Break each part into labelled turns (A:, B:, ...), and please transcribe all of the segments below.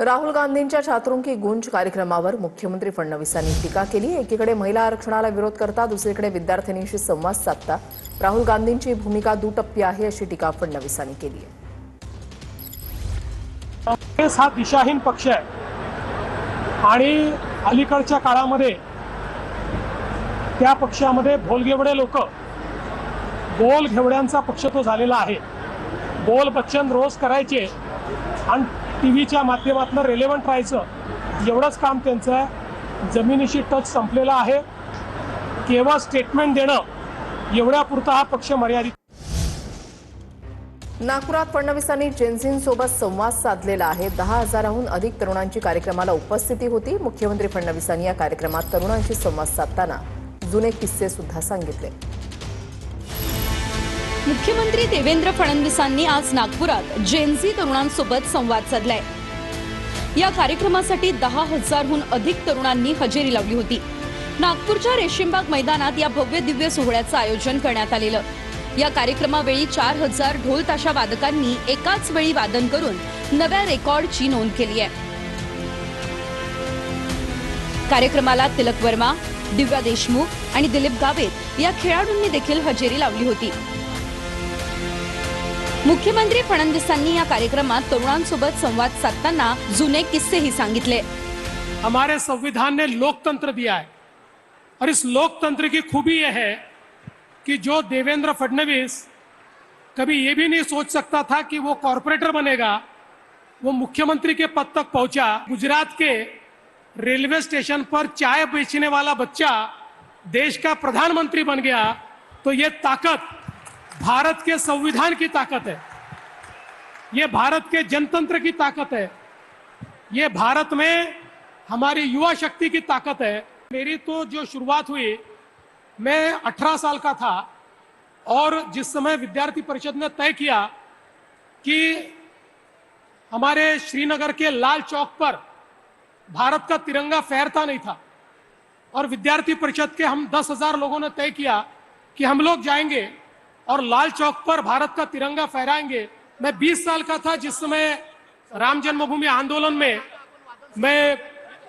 A: राहुल गांधींच्या चातुर्ंगी गुंज कार्यक्रमावर मुख्यमंत्री फडणवीसांनी टीका केली। एकीकडे महिला आरक्षणाला विरोध करता दुसरीकडे विद्यार्थिनींशी संवाद साधता राहुल गांधींची भूमिका दुटप्पी आहे अशी टीका फडणवीसांनी केली आहे।
B: काँग्रेस हा दिशाहीन पक्ष आहे आणि अलीकडच्या काळामध्ये त्या पक्षामध्ये भोलगेवडे लोक घेवड्यांचा पक्ष तो झालेला आहे। बोल बच्चन रोज करायचे आणि टीव्हीच्या माध्यमातून रेलेव्हंट राहायचं एवढंच काम त्यांचं आहे। जमिनीशी टच संपलेला आहे। केवळ स्टेटमेंट देणं एवढ्यापुरता हा पक्ष मर्यादित।
A: नागपुरात फडणवीसांनी जेन्झींसोबत संवाद साधलेला आहे। 10,000हून अधिक तरुणांची कार्यक्रमाला उपस्थिती होती। मुख्यमंत्री फडणवीसांनी या कार्यक्रमात तरुणांशी संवाद साधताना जुने किस्से सुद्धा सांगितले।
C: मुख्यमंत्री देवेंद्र फडणवीसांनी आज नागपुरात जेनझी तरुणांसोबत संवाद साधलाय। या कार्यक्रमासाठी 10,000हून अधिक तरुणांनी हजेरी लावली होती। नागपूरच्या रेशीमबाग मैदानात या भव्य दिव्य सोहळ्याचं आयोजन करण्यात आलेलं। या कार्यक्रमावेळी 4,000 ढोल ताशा वादकांनी एकाच वेळी वादन करून नव्या रेकॉर्डची नोंद केली आहे। कार्यक्रमाला तिलक वर्मा, दिव्या देशमुख आणि दिलीप गावित या खेळाडूंनी देखील हजेरी लावली होती। मुख्यमंत्री फडणवीसांनी या कार्यक्रमात तरुणांसोबत संवाद साधताना जुने किस्सेही सांगितले।
B: हमारे संविधान ने लोकतंत्र दिया है और इस लोकतंत्र की खूबी यह है कि जो देवेंद्र फडणवीस कभी ये भी नहीं सोच सकता था कि वो कॉर्पोरेटर बनेगा, वो मुख्यमंत्री के पद तक पहुंचा। गुजरात के रेलवे स्टेशन पर चाय बेचने वाला बच्चा देश का प्रधानमंत्री बन गया। तो ये ताकत भारत के संविधान की ताकत है, ये भारत के जनतंत्र की ताकत है, ये भारत में हमारी युवा शक्ति की ताकत है। मेरी तो जो शुरुआत हुई, मैं 18 साल का था और जिस समय विद्यार्थी परिषद ने तय किया कि हमारे श्रीनगर के लाल चौक पर भारत का तिरंगा फहरता नहीं था और विद्यार्थी परिषद के हम 10,000 लोगों ने तय किया कि हम लोग जाएंगे और लाल चौक पर भारत का तिरंगा फहराएंगे। मैं 20 साल का था जिस समय राम जन्मभूमि आंदोलन में मैं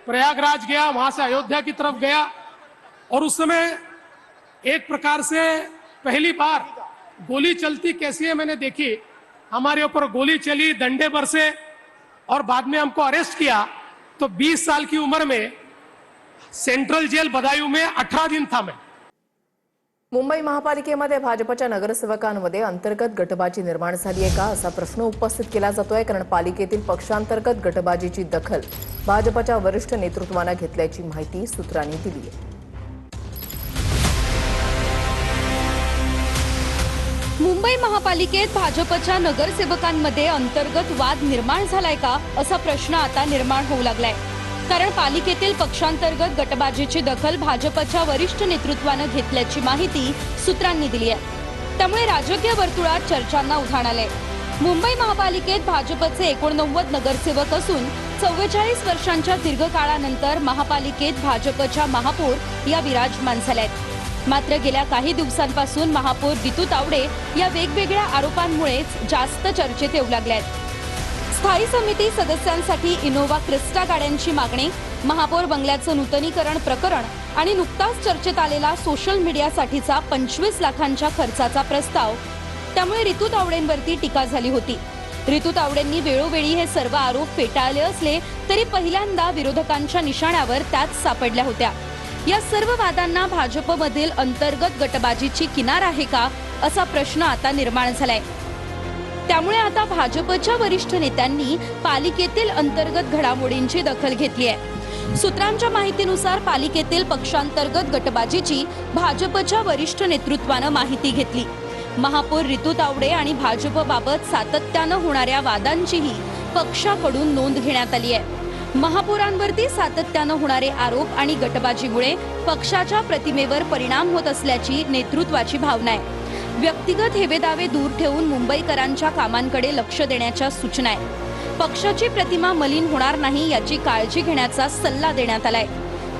B: प्रयागराज गया, वहां से अयोध्या की तरफ गया और उस समय एक प्रकार से पहली बार गोली चलती कैसी है मैंने देखी। हमारे ऊपर गोली चली, डंडे बरसे और बाद में हमको अरेस्ट किया। तो 20 साल की उम्र में सेंट्रल जेल बदायूं में 18 दिन था मैं।
A: मुंबई महापालिकेमध्ये भाजपच्या नगरसेवकांमध्ये अंतर्गत गटबाजी निर्माण झाली आहे का असा प्रश्न उपस्थित केला जातोय। कारण पालिकेतील पक्षांतर्गत गटबाजीची दखल भाजपच्या वरिष्ठ नेतृत्वाने घेतल्याची माहिती सूत्रांनी दिली आहे।
C: मुंबई महापालिकेत भाजपच्या नगरसेवकांमध्ये अंतर्गत वाद निर्माण झालाय का असा प्रश्न आता निर्माण होऊ लागलाय। कारण पालिकेतील पक्षांतर्गत गटबाजीची दखल भाजपच्या वरिष्ठ नेतृत्वाने घेतल्याची माहिती सूत्रांनी दिली आहे। त्यामुळे राजकीय वर्तुळात चर्चांना उधाण आलंय। मुंबई महापालिकेत भाजपचे 89 नगरसेवक असून 44 वर्षांच्या दीर्घकाळानंतर महापालिकेत भाजपच्या महापौर या विराजमान झाल्यात। मात्र गेल्या काही दिवसांपासून महापौर रितू तावडे या वेगवेगळ्या आरोपांमुळेच जास्त चर्चेत येऊ लागल्यात। स्थायी समिती सदस्यांसाठी इनोव्हा क्रिस्टा गाड्यांची मागणी, महापौर बंगल्याचं नूतनीकरण प्रकरण आणि नुकताच चर्चेत आलेला सोशल मीडियासाठीचा 25 लाखांच्या खर्चाचा प्रस्ताव, त्यामुळे रितू तावडेंवरती टीका झाली होती। रितू तावडेंनी वेळोवेळी हे सर्व आरोप फेटाळले असले तरी पहिल्यांदा विरोधकांच्या निशाण्यावर त्यात सापडल्या होत्या। या सर्व वादांना भाजपमधील अंतर्गत गटबाजीची किनार आहे का असा प्रश्न आता निर्माण झालाय। त्यामुळे आता भाजपच्या वरिष्ठ नेत्यांनी पालिकेतील अंतर्गत घडामोडींची दखल घेतली आहे। सूत्रांच्या माहितीनुसार पालिकेतील पक्षांतर्गत गटबाजीची भाजपच्या वरिष्ठ नेतृत्वाने माहिती घेतली। महापौर रितू तावडे आणि भाजपबाबत सातत्याने होणाऱ्या वादांचीही पक्षाकडून नोंद घेण्यात आली आहे। महापौरांवरती सातत्याने होणारे आरोप आणि गटबाजीमुळे पक्षाच्या प्रतिमेवर परिणाम होत असल्याची नेतृत्वाची भावना आहे। व्यक्तिगत हेवेदावे दूर ठेवून मुंबईकरांच्या कामांकडे लक्ष देण्याच्या सूचना आहेत। पक्षाची प्रतिमा मलिन होणार नाही याची काळजी घेण्याचा सल्ला देण्यात आलाय।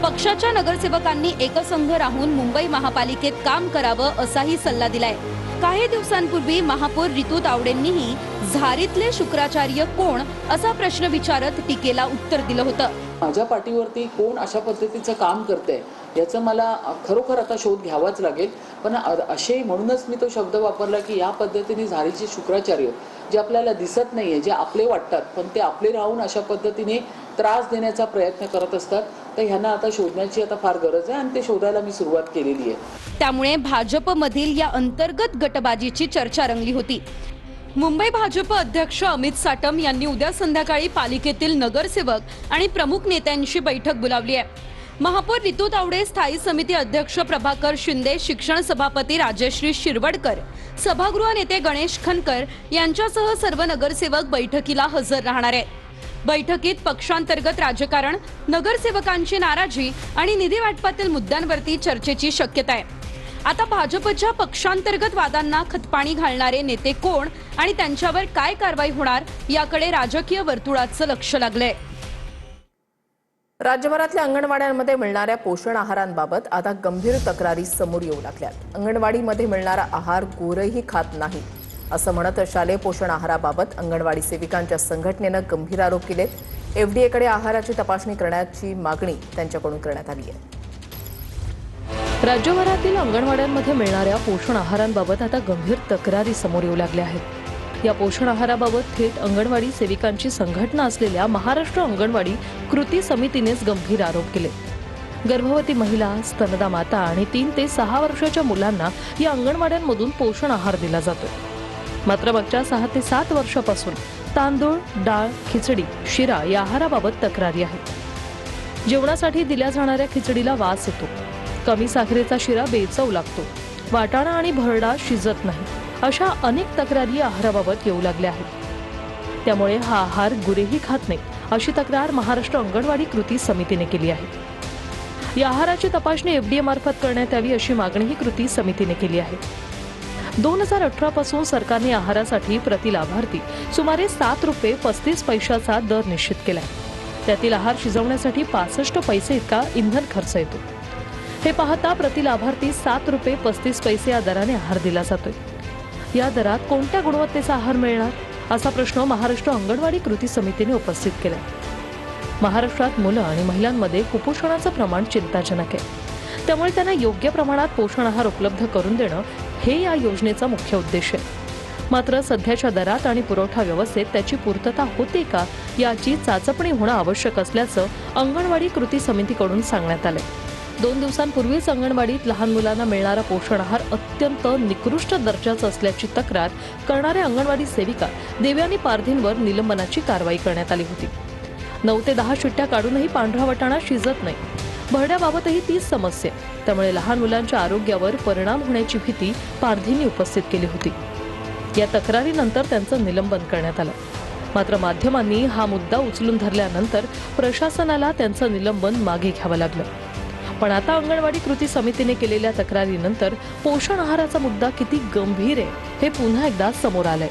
C: पक्षाच्या नगरसेवकांनी एकसंघ राहून मुंबई महापालिकेत काम करावं असाही सल्ला दिलाय। काही दिवसांपूर्वी महापौर रितू तावडेंनीही झारीतले शुक्राचार्य कोण असा प्रश्न विचारत टीकेला उत्तर दिलं होतं.
D: माझ्या पाठीवरती कोण अशा पद्धतीचं काम करतंय याचं मला खरोखर आता शोध घ्यावाच लागेल. पण असे म्हणूनच मी तो शब्द वापरला की या पद्धतीने झारीचे शुक्राचार्य जे आपल्याला दिसत नाहीये, जे आपले वाटतात पण ते आपले राहून अशा पद्धतीने त्रास देण्याचा प्रयत्न करत असतात, तर ह्यांना आता शोधण्याची आता फार गरज आहे आणि ते शोधायला मी सुरुवात केलेली आहे.
C: त्यामुळे भाजपमधील या अंतर्गत गटबाजीची चर्चा रंगली होती. मुंबई भाजप अध्यक्ष अमित साटम यांनी उद्या संध्याकाळी पालिकेतील नगरसेवक आणि प्रमुख नेत्यांची बैठक बोलावली आहे. महापौर रितू तावडे, स्थायी समिती अध्यक्ष प्रभाकर शिंदे, शिक्षण सभापती राजश्री शिरवडकर, सभागृह नेते गणेश खनकर यांच्यासह सर्व नगरसेवक बैठकीला हजर राहणार आहेत. बैठकीत पक्षांतर्गत राजकारण, नगरसेवकांची नाराजी आणि निधी वाटपातील मुद्द्यांवरती चर्चेची शक्यता आहे. आता भाजपच्या पक्षांतर्गत वादांना खतपाणी घालणारे नेते कोण आणि त्यांच्यावर काय कारवाई होणार याकडे राजकीय वर्तुळाचं लक्ष लागलंय.
A: राज्यभरातल्या अंगणवाड्यांमध्ये मिळणाऱ्या पोषण आहारांबाबत आता गंभीर तक्रारी समोर येऊ लागल्यात. अंगणवाडीमध्ये मिळणारा आहार गोरही खात नाही असं म्हणत शालेय पोषण आहाराबाबत अंगणवाडी सेविकांच्या संघटनेनं गंभीर आरोप केलेत. एफडीएकडे आहाराची तपासणी करण्याची मागणी त्यांच्याकडून करण्यात आली आहे.
E: राज्यभरातील अंगणवाड्यांमध्ये मिळणाऱ्या पोषण आहारांबाबत आता गंभीर तक्रारी समोर येऊ लागल्या आहेत. या पोषण आहाराबाबत थेट अंगणवाडी सेविकांची संघटना असलेल्या महाराष्ट्र अंगणवाडी कृती समितीनेच गंभीर आरोप केले. गर्भवती महिला, स्तनदा माता आणि 3 ते 6 वर्षाच्या मुलांना या अंगणवाड्यांमधून पोषण आहार दिला जातो. मात्र मागच्या 6 ते 7 वर्षापासून तांदूळ, डाळ, खिचडी, शिरा या आहाराबाबत तक्रारी आहेत. जेवणासाठी दिल्या जाणाऱ्या खिचडीला वास येतो, कमी साखरेचा शिरा बेचव लागतो, वाटाणा आणि भरडा शिजत नाही, अशा अनेक तक्रारी आहाराबाबत येऊ लागल्या आहेत. त्यामुळे हा आहार गुरेही खात नाही अशी तक्रार महाराष्ट्र अंगणवाडी कृती समितीने केली आहे. या आहाराची तपासणी एफडीए मार्फत करण्यात यावी अशी मागणीही कृती समितीने केली आहे. 2018 पासून सरकारने आहारासाठी प्रति लाभार्थी सुमारे 7 रुपये 35 पैशाचा दर निश्चित केलाय. त्यातील आहार शिजवण्यासाठी 65 पैसे इतका इंधन खर्च येतो. हे पाहता प्रति लाभार्थी 7 रुपये 35 पैसे या दराने आहार दिला जातोय. या दरात कोणत्या गुणवत्तेचा आहार मिळणार असा प्रश्न महाराष्ट्र अंगणवाडी कृती समितीने उपस्थित केलाय. महाराष्ट्रात मुलं आणि महिलांमध्ये कुपोषणाचं प्रमाण चिंताजनक आहे. त्यामुळे त्यांना योग्य प्रमाणात पोषण आहार उपलब्ध करून देणं हे या योजनेचा मुख्य उद्देश आहे. मात्र सध्याच्या दरात आणि पुरवठा व्यवस्थेत त्याची पूर्तता होते का याची चाचपणी होणं आवश्यक असल्याचं अंगणवाडी कृती समितीकडून सांगण्यात आलंय. 2 दिवसांपूर्वीच अंगणवाडीत लहान मुलांना मिळणारा पोषण आहार अत्यंत निकृष्ट दर्जाचा असल्याची तक्रार करणाऱ्या अंगणवाडी सेविका देवयानी पारधींवर निलंबनाची कारवाई करण्यात आली होती. 9 ते 10 शिट्ट्या काढूनही पांढरा वाटाणा शिजत नाही. भरड्याबाबतही तीच समस्या. त्यामुळे लहान मुलांच्या आरोग्यावर परिणाम होण्याची भीती पारधींनी उपस्थित केली होती. या तक्रारीनंतर त्यांचं निलंबन करण्यात आलं. मात्र माध्यमांनी हा मुद्दा उचलून धरल्यानंतर प्रशासनाला त्यांचं निलंबन मागे घ्यावं लागलं. पण आता अंगणवाडी कृती समितीने केलेल्या तक्रारीनंतर पोषण आहाराचा मुद्दा किती गंभीर आहे हे पुन्हा एकदा समोर आलंय.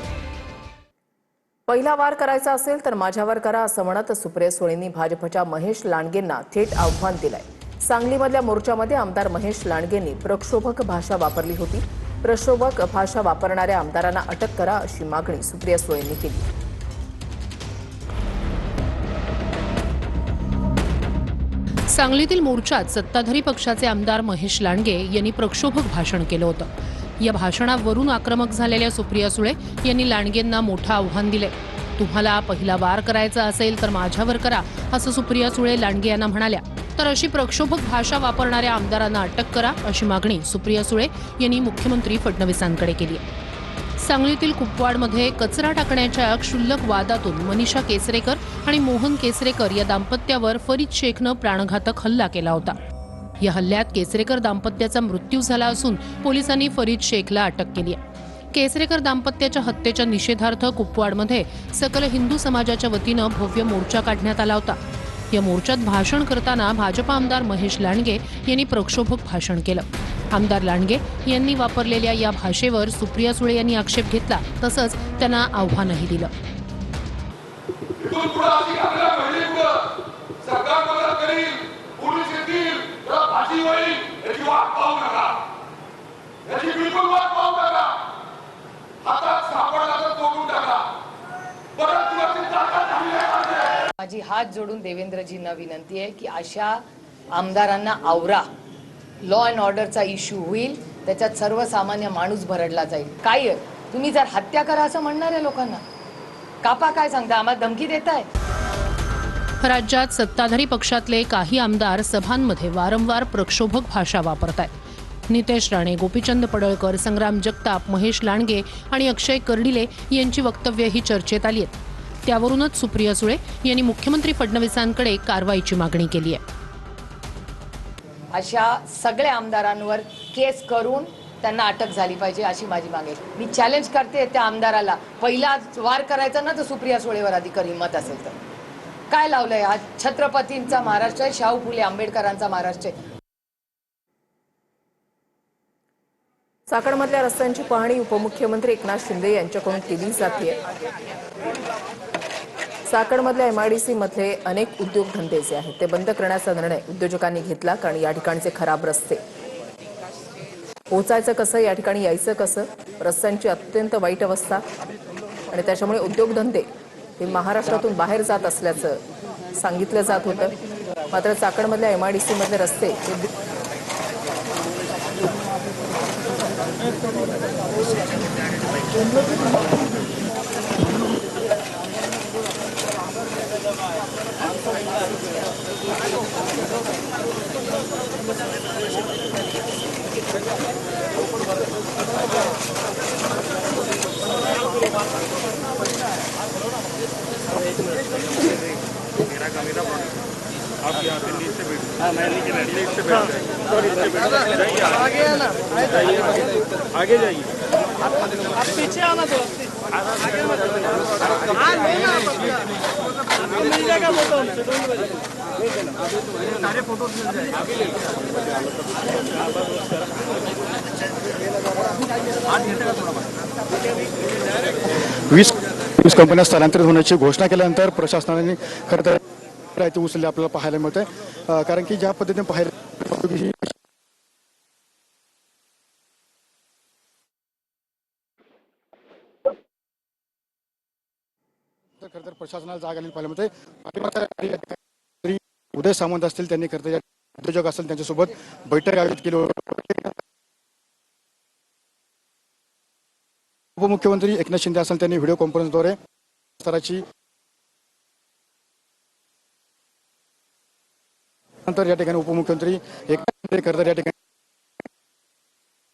A: पहिला वार करायचा असेल तर माझ्यावर करा असं म्हणत सुप्रिया सुळेंनी भाजपच्या महेश लांडगेंना थेट आव्हान दिलंय. सांगलीमधल्या मोर्चामध्ये आमदार महेश लांडगेंनी प्रक्षोभक भाषा वापरली होती. प्रक्षोभक भाषा वापरणाऱ्या आमदारांना अटक करा अशी मागणी सुप्रिया सुळेंनी केली.
F: सांगलीतील मोर्चात सत्ताधारी पक्षाचे आमदार महेश लांडगे यांनी प्रक्षोभक भाषण केलं होतं. या भाषणावरून आक्रमक झालेल्या सुप्रिया सुळे यांनी लांडगेंना मोठं आव्हान दिले. तुम्हाला पहिला वार करायचा असेल तर माझ्यावर करा असं सुप्रिया सुळे लांडगे यांना म्हणाल्या. तर अशी प्रक्षोभक भाषा वापरणाऱ्या आमदारांना अटक करा अशी मागणी सुप्रिया सुळे यांनी मुख्यमंत्री फडणवीसांकडे केली आहे. सांगलीतील कुपवाडमध्ये कचरा टाकण्याच्या क्षुल्लक वादातून मनीषा केसरेकर आणि मोहन केसरेकर या दाम्पत्यावर फरीद शेखनं प्राणघातक हल्ला केला होता. या हल्ल्यात केसरेकर दाम्पत्याचा मृत्यू झाला असून पोलिसांनी फरीद शेखला अटक केली आहे. केसरेकर दाम्पत्याच्या हत्येच्या निषेधार्थ कुपवाडमध्ये सकल हिंदू समाजाच्या वतीनं भव्य मोर्चा काढण्यात आला होता. या मोर्चात भाषण करताना भाजपा आमदार महेश लांडगे यांनी प्रक्षोभक भाषण केलं. आमदार लांडगे यांनी वापरलेल्या या भाषेवर सुप्रिया सुळे यांनी आक्षेप घेतला. तसंच त्यांना आव्हानही दिलं.
G: माझी हात जोडून देवेंद्रजींना विनंती आहे की अशा आमदारांना आवरा. लॉ अँड ऑर्डरचा इश्यू होईल, त्याच्यात सर्वसामान्य माणूस भरडला जाईल. काय आहे, तुम्ही जर हत्या करा असं म्हणणार आहे लोकांना, कापा काय सांगता, आम्हाला धमकी देताय.
F: राज्यात सत्ताधारी पक्षातले काही आमदार सभांमध्ये वारंवार प्रक्षोभक भाषा वापरत आहेत. नितेश राणे, गोपीचंद पडळकर, संग्राम जगताप, महेश लांडगे आणि अक्षय कर्डिले यांची वक्तव्यही चर्चेत आली आहेत. त्यावरूनच सुप्रिया सुळे यांनी मुख्यमंत्री फडणवीसांकडे कारवाईची मागणी केली आहे.
G: अशा सगळ्या आमदारांवर केस करून त्यांना अटक झाली पाहिजे अशी माझी मागणी आहे. मी चॅलेंज करते त्या आमदाराला, पहिला वार करायचा ना तर सुप्रिया सुळेवर अधिक हिंमत असेल तर. काय लावलंय, हा छत्रपतींचा महाराष्ट्र आहे, शाहू फुले आंबेडकरांचा महाराष्ट्र आहे.
A: चाकणमधल्या रस्त्यांची पाहणी उपमुख्यमंत्री एकनाथ शिंदे यांच्याकडून केली जाते. चाकणमधल्या MIDC मधले अनेक उद्योगधंदे जे आहेत ते बंद करण्याचा निर्णय उद्योजकांनी घेतला, कारण या ठिकाणचे खराब रस्ते, पोहोचायचं कसं, या ठिकाणी यायचं कसं, रस्त्यांची अत्यंत वाईट अवस्था आणि त्याच्यामुळे उद्योगधंदे हे महाराष्ट्रातून बाहेर जात असल्याचं सांगितलं जात होतं. मात्र चाकणमधल्या MIDC मधले रस्ते
H: आप यहाँ पे नीचे बैठ, हाँ मैं नीचे बैठ जाइए, आगे जाइए, आप पीछे आना तो मिल जाएगा फोटो हमसे, सारे फोटो मिल जाएंगे. वीस कंपन्या स्थलांतरित होण्याची घोषणा केल्यानंतर प्रशासनाने खरं तर ते उचलले आपल्याला पाहायला मिळते. कारण की ज्या पद्धतीने पाहायला खरं तर प्रशासनाला जाग आलेली पाहायला मिळते. उदय सामंत असतील, त्यांनी खरं तर उद्योजक असतील त्यांच्यासोबत बैठक आयोजित केली. उपमुख्यमंत्री एकनाथ शिंदे असेल, त्यांनी व्हिडिओ कॉन्फरन्सद्वारे स्तराची नंतर या ठिकाणी उपमुख्यमंत्री एकनाथ शिंदे खरं तर या ठिकाणी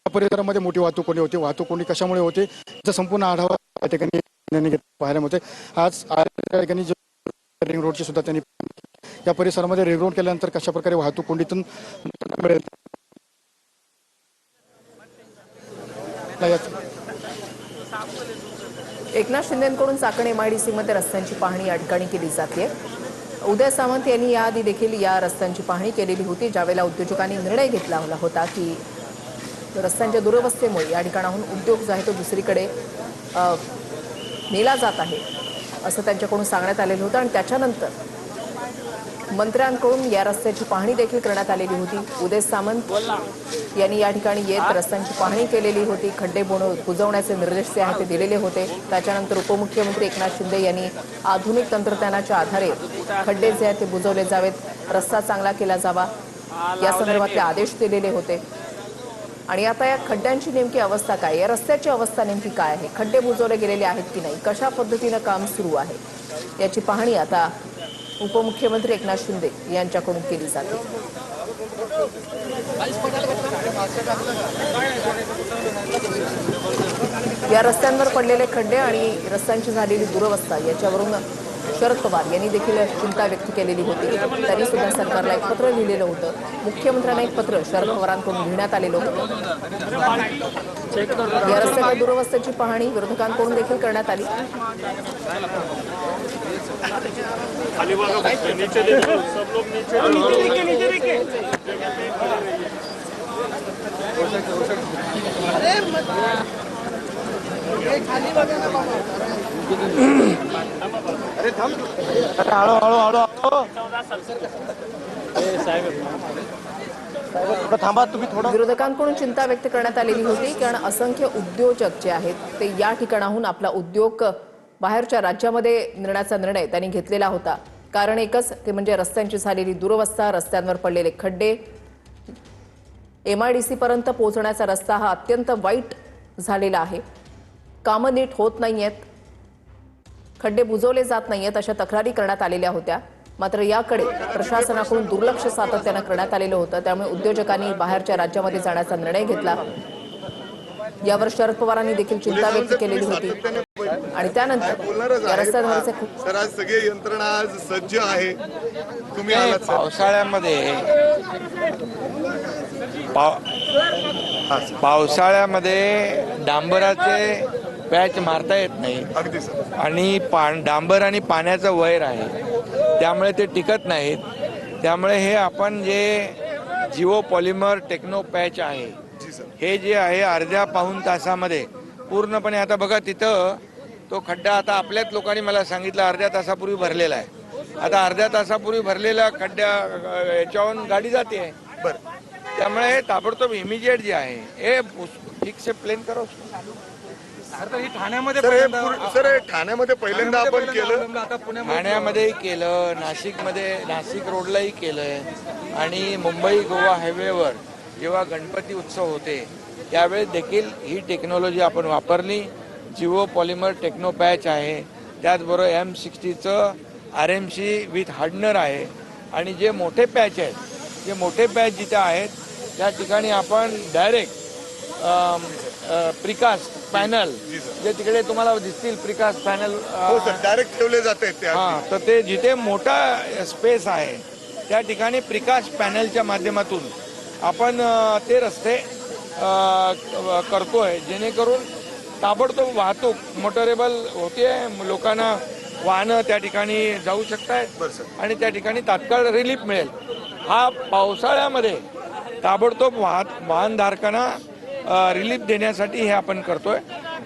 H: परिसरामध्ये मोठी वाहतूक कोणी होती, वाहतूक कोणी कशामुळे होते, याचा संपूर्ण आढावा या ठिकाणी पाहायला मिळते. आज या ठिकाणी रिंग रोडची सुद्धा त्यांनी या परिसरामध्ये रिंग रोड केल्यानंतर कशा प्रकारे वाहतूक कोंडीतून मिळेल
A: एकनाथ शिंदेकडून चाकण MIDC मध्ये रस्त्यांची पाहणी या ठिकाणी केली जाते. उदय सामंत यांनी याआधी देखील या रस्त्यांची पाहणी केलेली होती, ज्यावेळेला उद्योजकांनी निर्णय घेतला होता की रस्त्यांच्या दुरवस्थेमुळे या ठिकाणाहून उद्योग जो आहे तो दुसरीकडे नेला जात आहे असं त्यांच्याकडून सांगण्यात आलेलं होतं. आणि त्याच्यानंतर मंत्र्यांकडून या रस्त्याची पाहणी देखील करण्यात आलेली होती. उदय सामंत यांनी या ठिकाणी येत रस्त्यांची पाहणी केलेली होती, खड्डे बुजवण्याचे निर्देश जे आहेत ते दिलेले होते. त्याच्यानंतर उपमुख्यमंत्री एकनाथ शिंदे यांनी आधुनिक तंत्रज्ञानाच्या आधारे खड्डे जे आहेत ते बुजवले जावेत, रस्ता चांगला केला जावा या संदर्भातले आदेश दिलेले होते. आणि आता या खड्ड्यांची नेमकी अवस्था काय, या रस्त्याची अवस्था नेमकी काय आहे, खड्डे बुजवले गेलेले आहेत की नाही, कशा पद्धतीनं काम सुरू आहे, याची पाहणी आता उपमुख्यमंत्री एकनाथ शिंदे यांच्याकडून केली जाते. या रस्त्यांवर पडलेले खड्डे आणि रस्त्यांची झालेली दुरवस्था याच्यावरून शरद पवार यांनी देखील चिंता व्यक्त केलेली होती. त्यांनी सुद्धा सरकारला एक पत्र लिहिलेलं होतं. मुख्यमंत्र्यांना एक पत्र शरद पवारांकडून लिहिण्यात आलेलं होतं. या रस्त्याच्या दुरवस्थेची पाहणी विरोधकांकडून देखील करण्यात आली. विरोधकांकडून चिंता व्यक्त करण्यात आलेली होती, कारण असंख्य उद्योजक जे आहेत ते या ठिकाणाहून आपला उद्योग बाहेरच्या राज्यामध्ये नेण्याचा निर्णय त्यांनी घेतलेला होता. कारण एकच, ते म्हणजे रस्त्यांची झालेली दुरवस्था, रस्त्यांवर पडलेले खड्डे. MIDC पर्यंत पोहोचण्याचा रस्ता हा अत्यंत वाईट झालेला आहे. कामं नीट होत नाहीयेत, खड्डे बुजवले जात नाहीयेत अशा तक्रारी करण्यात आलेल्या होत्या. मात्र याकडे प्रशासनाकडून दुर्लक्ष सातत्यानं करण्यात आलेलं होतं. त्यामुळे उद्योजकांनी बाहेरच्या राज्यामध्ये जाण्याचा निर्णय घेतला. यावर शरद पवारांनी देखील चिंता व्यक्त केलेली होती. आणि त्यानंतर या रस्त्यांवरचे खूप
I: सर आज सगळी यंत्रणा आज सज्ज आहे. तुम्ही आलात सर.
J: पावसाळ्यामध्ये डांबराचे पॅच मारता येत नाही
I: अगदी सर.
J: आणि डांबर आणि पाण्याचं वैर आहे, त्यामुळे ते टिकत नाहीत. त्यामुळे हे आपण जे जिओ पॉलिमर टेक्नो पॅच आहे, हे जे आहे अर्ध्या पाऊण तासामध्ये पूर्णपणे, आता बघा तिथं तो खड्डा आता आपल्याच लोकांनी मला सांगितलं अर्ध्या तासापूर्वी भरलेला आहे. आता अर्ध्या तासापूर्वी भरलेला खड्ड्या याच्यावरून गाडी जाते.
I: बरं.
J: त्यामुळे हे ताबडतोब इमिजिएट जे आहे हे ठीक से प्लेन करो.
I: सर हे ठाण्यामध्ये पहिल्यांदा आपण केलं,
J: ठाण्यामध्येही केलं, नाशिक रोडलाही केलंय आणि मुंबई गोवा हायवेवर जेव्हा गणपती उत्सव होते त्यावेळेस देखील ही टेक्नॉलॉजी आपण वापरली. जिओ पॉलिमर टेक्नो पॅच आहे, त्याचबरोबर M60चं RMC विथ हार्डनर आहे. आणि जे मोठे पॅच आहेत, जे मोठे पॅच जिथे आहेत त्या ठिकाणी आपण डायरेक्ट प्रिकास्ट पॅनल, जे तिकडे तुम्हाला दिसतील प्रिकास्ट पॅनल,
I: डायरेक्ट ठेवले जात आहेत.
J: हां, तर ते जिथे मोठा स्पेस आहे त्या ठिकाणी प्रिकास्ट पॅनलच्या माध्यमातून आपण ते रस्ते करतोय, जेणेकरून ताबडतोब वाहतूक मोटरेबल होते. लोकांना वाहनं त्या ठिकाणी जाऊ शकतात आणि त्या ठिकाणी तात्काळ रिलीफ मिळेल. हा पावसाळ्यामध्ये ताबडतोब वाहनधारकांना रिलीफ देण्यासाठी हे आपण करतोय.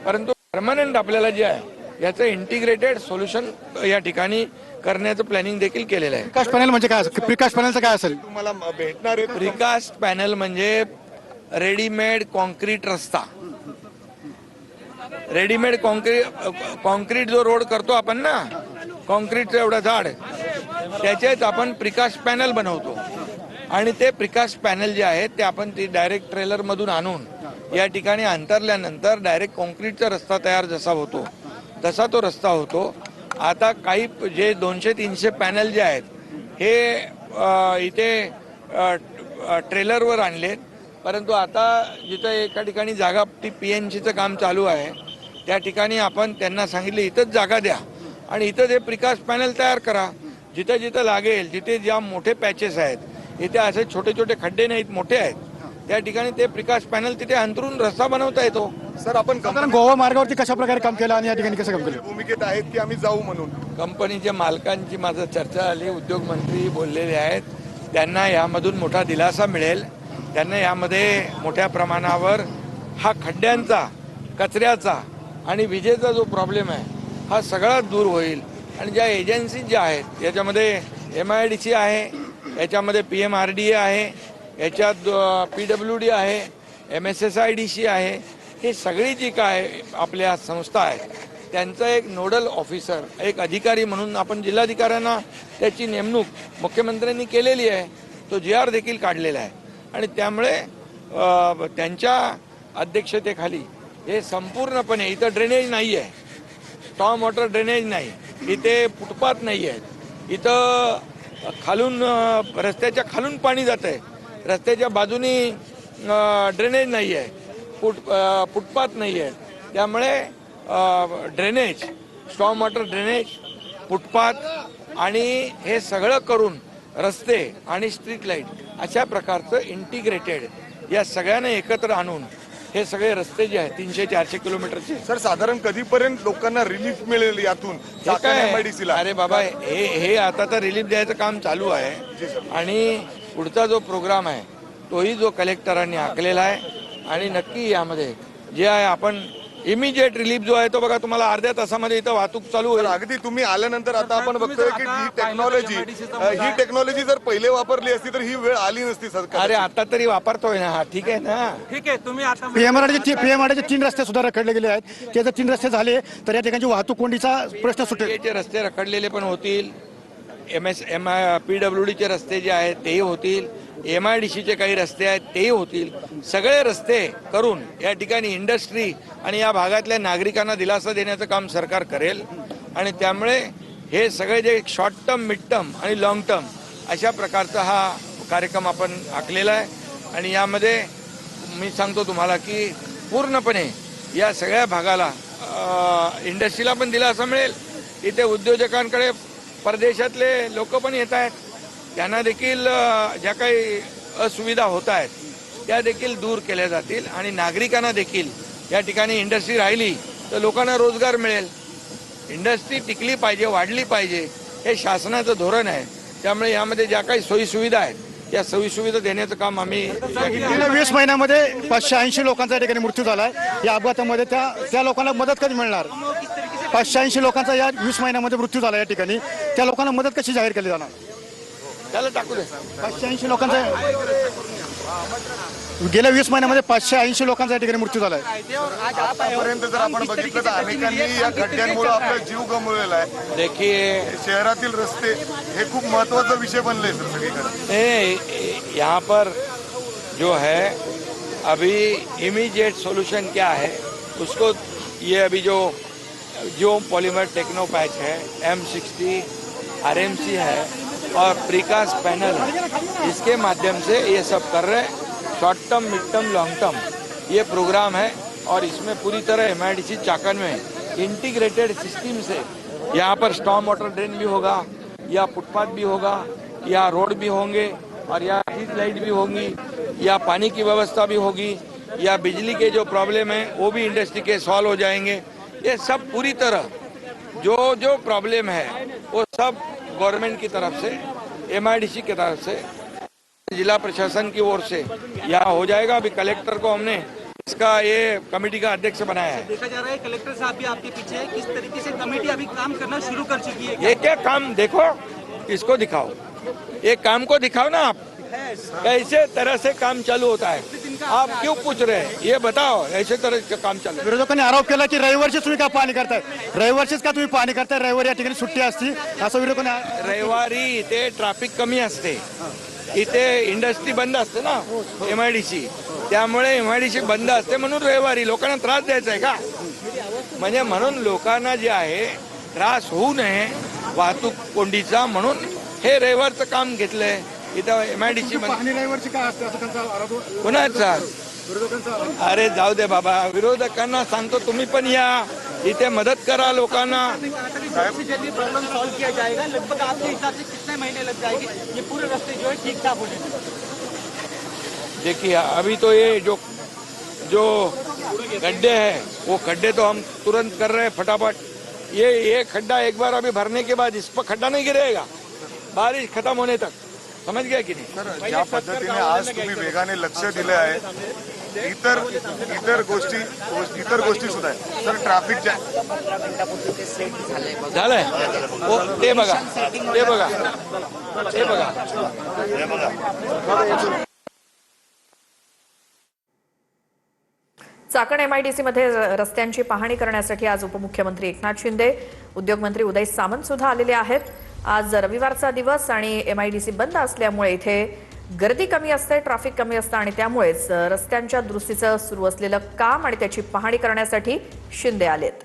J: परंतु परमनंट आपल्याला जे आहे याचं इंटिग्रेटेड सोल्युशन या ठिकाणी करण्याचं प्लॅनिंग देखील केलेलं आहे.
H: प्रिकास्ट पॅनल म्हणजे काय? प्रिकास्ट पॅनलचं काय असेल?
I: तुम्हाला भेटणार आहे
J: प्रिकास्ट पॅनल म्हणजे रेडीमेड कॉन्क्रीट रस्ता. रेडीमेड कॉन्क्रीट जो रोड करतो आपण ना, कॉन्क्रीटचं एवढं झाड, त्याच्यात आपण प्रिकास्ट पॅनल बनवतो. आणि ते प्रिकास्ट पॅनल जे आहेत ते आपण ती डायरेक्ट ट्रेलरमधून आणून या ठिकाणी अंतरल्यानंतर डायरेक्ट कॉन्क्रीटचा रस्ता तयार जसा होतो तसा तो रस्ता होतो. आता काही जे 200-300 पॅनल जे आहेत हे इथे ट्रेलरवर आणलेत. परंतु आता जिथं एका ठिकाणी जागा PNGचं काम चालू आहे त्या ठिकाणी आपण त्यांना सांगितलं इथंच जागा द्या आणि इथं हे प्रिकास्ट पॅनल तयार करा. जिथं जिथं लागेल, जिथे ज्या मोठे पॅचेस आहेत, इथे असे छोटे छोटे खड्डे नाहीत, मोठे आहेत, त्या ठिकाणी ते प्रिकास्ट पॅनल तिथे अंतरून रस्ता बनवता येतो.
I: सर आपण
H: गोवा मार्गावरती कशा प्रकारे काम केलं आणि या ठिकाणी कसं काम केलं?
I: भूमिकेत आहेत की आम्ही जाऊ म्हणून?
J: कंपनीच्या मालकांची माझं चर्चा झाली, उद्योग मंत्री बोललेले आहेत, त्यांना यामधून मोठा दिलासा मिळेल. त्यांना यामध्ये मोठ्या प्रमाणावर हा खड्ड्यांचा, कचऱ्याचा आणि विजेचा जो प्रॉब्लेम आहे हा सगळा दूर होईल. आणि ज्या एजन्सी ज्या आहेत याच्यामध्ये MIDC आहे, याच्यामध्ये PMRDA आहे, याच्यात PWD आहे, MSSIDC आहे. हे सगळी जी काय आपल्या संस्था आहेत त्यांचा एक नोडल ऑफिसर, एक अधिकारी म्हणून आपण जिल्हाधिकाऱ्यांना त्याची नेमणूक मुख्यमंत्र्यांनी केलेली आहे. तो GR देखील काढलेला आहे. आणि त्यामुळे त्यांच्या अध्यक्षतेखाली हे संपूर्णपणे, इथं ड्रेनेज नाही आहे, स्टॉर्म वॉटर ड्रेनेज नाही, इथे फुटपाथ नाही आहेत, इथं खालून रस्त्याच्या खालून पाणी जात आहे, रस्त्याच्या बाजूनी ड्रेनेज नाही आहे, फुटपाथ नाही आहे. त्यामुळे drainage, storm water drainage, footpath आणि हे सगळं करून रस्ते आणि स्ट्रीट लाईट अशा प्रकारचं इंटिग्रेटेड या सगळ्यांना एकत्र आणून हे सगळे रस्ते जे आहेत 300-400 किलोमीटरचे.
I: सर साधारण कधीपर्यंत लोकांना रिलीफ मिळेल यातून?
J: MIDC ला अरे बाबा, हे आता तर रिलीफ द्यायचं काम चालू आहे आणि पुढचा जो प्रोग्राम आहे तोही जो कलेक्टरांनी आखलेला आहे. आणि नक्की यामध्ये जे आहे आपण इमिजिएट रिलीफ जो आहे तो बघा, तुम्हाला अर्ध्या तासामध्ये इथं वाहतूक चालू होईल.
I: अगदी तुम्ही आल्यानंतर आता आपण बघतोय की ही टेक्नॉलॉजी जर पहिले वापरली असती तर ही वेळ आली नसती सरकार.
J: अरे आता तरी वापरतोय ना, ठीक आहे ना.
K: ठीक आहे. तुम्ही आता
H: PMRDचे 3 रस्ते सुद्धा रखडले गेले आहेत. ते जर 3 रस्ते झाले तर या ठिकाणी वाहतूक कोंडीचा प्रश्न सुटेल.
J: रस्ते रखडलेले पण होतील, PWDचे रस्ते जे आहेत तेही होतील, MIDCचे काही रस्ते आहेत तेही होतील. सगळे रस्ते करून या ठिकाणी इंडस्ट्री आणि या भागातल्या नागरिकांना दिलासा देण्याचं काम सरकार करेल. आणि त्यामुळे हे सगळे जे शॉर्ट टर्म, मिड टर्म आणि लॉंग टर्म अशा प्रकारचा हा कार्यक्रम आपण आखलेला आहे. आणि यामध्ये मी सांगतो तुम्हाला की पूर्णपणे या सगळ्या भागाला इंडस्ट्रीला पण दिलासा मिळेल. इथे उद्योजकांकडे परदेशातले लोक पण येत आहेत, त्यांना देखील ज्या काही असुविधा होत आहेत त्या देखील दूर केल्या जातील. आणि नागरिकांना देखील या ठिकाणी इंडस्ट्री राहिली तर लोकांना रोजगार मिळेल. इंडस्ट्री टिकली पाहिजे, वाढली पाहिजे, हे शासनाचं धोरण आहे. त्यामुळे यामध्ये ज्या काही सोयीसुविधा आहेत त्या सोयीसुविधा देण्याचं काम आम्ही
H: गेल्या 20 महिन्यामध्ये 580 लोकांचा या ठिकाणी मृत्यू झाला आहे. या अपघातामध्ये त्या लोकांना मदत कधी मिळणार? 580 लोकांचा या 20 महिन्यामध्ये मृत्यू झाला या ठिकाणी, त्या लोकांना मदत कशी जाहीर केली जाणार?
J: त्याला टाकू दे.
H: 580 लोकांचा गेल्या 20 महिन्यामध्ये 580 लोकांचा या ठिकाणी मृत्यू झाला आहे.
I: आतापर्यंत जर आपण बघितलं तर अनेकांनी या खड्ड्यांमुळे आपला जीव गमावलेला आहे.
J: देखिए
I: शहरातील रस्ते हे खूप महत्वाचा विषय बनले सर सगळीकडे.
J: यहाँ पर जो है अभी इमीडिएट सॉल्यूशन क्या है उसको, ये अभी जो पॉलीमर टेक्नो पैच है, M60 RMC है और प्रीकास्ट पैनल है, इसके माध्यम से ये सब कर रहे हैं. Short term, mid term, long term ये प्रोग्राम है. और इसमें पूरी तरह MIDC चाकन में इंटीग्रेटेड सिस्टम से यहाँ पर स्टॉर्म वाटर ड्रेन भी होगा, या फुटपाथ भी होगा, या रोड भी होंगे, और या स्ट्रीट लाइट भी होंगी, या पानी की व्यवस्था भी होगी, या बिजली के जो प्रॉब्लम है वो भी इंडस्ट्री के सॉल्व हो जाएंगे. ये सब पूरी तरह जो प्रॉब्लम है वो सब गवर्नमेंट की तरफ से, MIDC की तरफ से, जिला प्रशासन की ओर से यहाँ हो जाएगा. अभी कलेक्टर को हमने इसका ये कमेटी का अध्यक्ष बनाया है.
K: देखा जा रहा है कलेक्टर साहब भी आपके पीछे है. किस तरीके से कमेटी अभी काम करना शुरू कर चुकी है?
J: ये क्या काम, देखो इसको दिखाओ, ये काम को दिखाओ ना आप, कैसे तरह से काम चालू होता है. आप क्यों पूछ रहे हैं, ये बताओ ऐसे तरह से काम चालू.
H: विरोधकांनी आरोप केला की रविवारचीच तुम्ही का पाहणी करताय, रविवारचीच का तुम्ही पाहणी करताय, रविवारी या ठिकाणी सुट्टी असती असं विरोधकांनी.
J: रविवारी इथे ट्रॅफिक कमी असते, इथे इंडस्ट्री बंद असते ना MIDC, त्यामुळे MIDC बंद असते म्हणून रविवारी लोकांना त्रास द्यायचा आहे का? म्हणजे म्हणून लोकांना जे आहे त्रास होऊ नये वाहतूक कोंडीचा, म्हणून हे रविवारचं काम घेतलंय. इथं MIDC
H: रविवारची काय असते असं त्यांचा आरोप
J: कोणाचा?
H: विरोधकांचा.
J: अरे जाऊ दे बाबा, विरोधकांना सांगतो तुम्ही पण या इथे मदत करा लोकांना.
K: जल्दी प्रॉब्लम सॉल्व किया जाएगा. लगभग आपके हिसाब से कितने महीने लग जाएंगे ये पूरे रास्ते जो है ठीक ठाक होने में?
J: देखिए अभी तो ये जो गड्ढे हैं वो खड्डे तो हम तुरंत कर रहे हैं फटाफट. ये खड्डा एक बार अभी भरने के बाद इस पर खड्डा नहीं गिरेगा बारिश खत्म होने तक. समझ गया की नाही?
I: सर ज्या पद्धतीने आज तुम्ही वेगाने लक्ष दिले आहे, इतर गोष्टी सुद्धा आहे सर. ट्रॅफिक जॅम
J: झालंय हो, ते बघा, ते बघा, ते बघा.
A: चाकण MIDC मध्ये रस्त्यांची पाहणी करण्यासाठी आज उपमुख्यमंत्री एकनाथ शिंदे, उद्योगमंत्री उदय सामंत सुद्धा आलेले आहेत. आज रविवारचा दिवस आणि MIDC बंद असल्यामुळे इथे गर्दी कमी असते, ट्रॅफिक कमी असतं आणि त्यामुळेच रस्त्यांच्या दुरुस्तीचं सुरू असलेलं काम आणि त्याची पाहणी करण्यासाठी शिंदे आलेत.